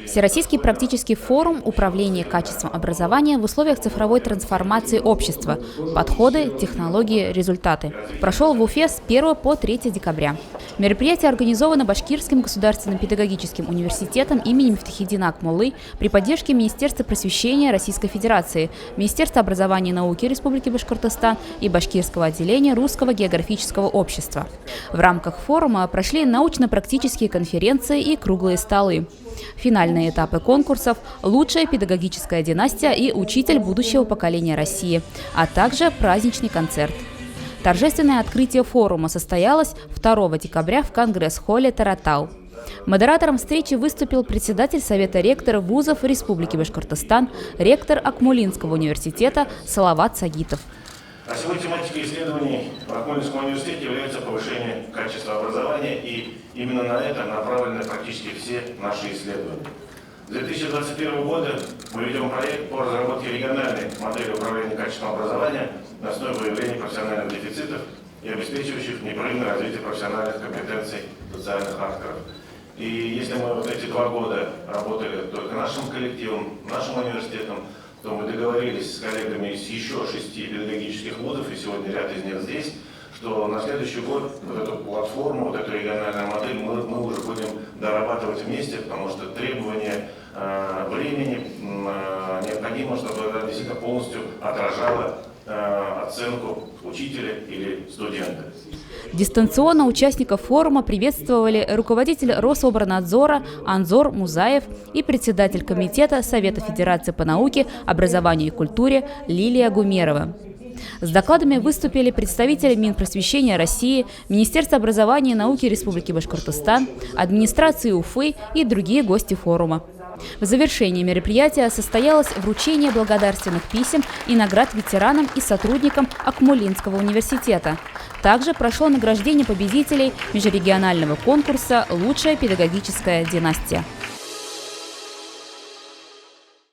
Всероссийский практический форум управления качеством образования в условиях цифровой трансформации общества. Подходы, технологии, результаты. Прошел в Уфе с 1 по 3 декабря. Мероприятие организовано Башкирским государственным педагогическим университетом имени Мифтахиддина Акмуллы при поддержке Министерства просвещения Российской Федерации, Министерства образования и науки Республики Башкортостан и Башкирского отделения Русского географического общества. В рамках форума прошли научно-практические конференции и круглые столы. Финальные этапы конкурсов «Лучшая педагогическая династия» и «Учитель будущего поколения России», а также праздничный концерт. Торжественное открытие форума состоялось 2 декабря в Конгресс-холле Таратау. Модератором встречи выступил председатель Совета ректоров вузов Республики Башкортостан, ректор Акмулинского университета Салават Сагитов. А сегодня тематика исследований в Акмулинском университете является повышение качества образования, и именно на это направлены практически все наши исследования. С 2021 года мы ведем проект по разработке региональной модели управления качеством образования на основе выявления профессиональных дефицитов и обеспечивающих непрерывное развитие профессиональных компетенций социальных акторов. И если мы вот эти 2 года работали только нашим коллективом, нашим университетом, то мы договорились с коллегами из еще 6 педагогических вузов, и сегодня ряд из них здесь, что на следующий год вот эту платформу, вот эту региональную модель мы уже будем дорабатывать вместе, потому что требования времени необходимо, чтобы это действительно полностью отражало оценку учителя или студента. Дистанционно участников форума приветствовали руководитель Рособорнадзора Анзор Музаев и председатель комитета Совета Федерации по науке, образованию и культуре Лилия Гумерова. С докладами выступили представители Минпросвещения России, Министерства образования и науки Республики Башкортостан, администрации Уфы и другие гости форума. В завершении мероприятия состоялось вручение благодарственных писем и наград ветеранам и сотрудникам Акмулинского университета. Также прошло награждение победителей межрегионального конкурса «Лучшая педагогическая династия».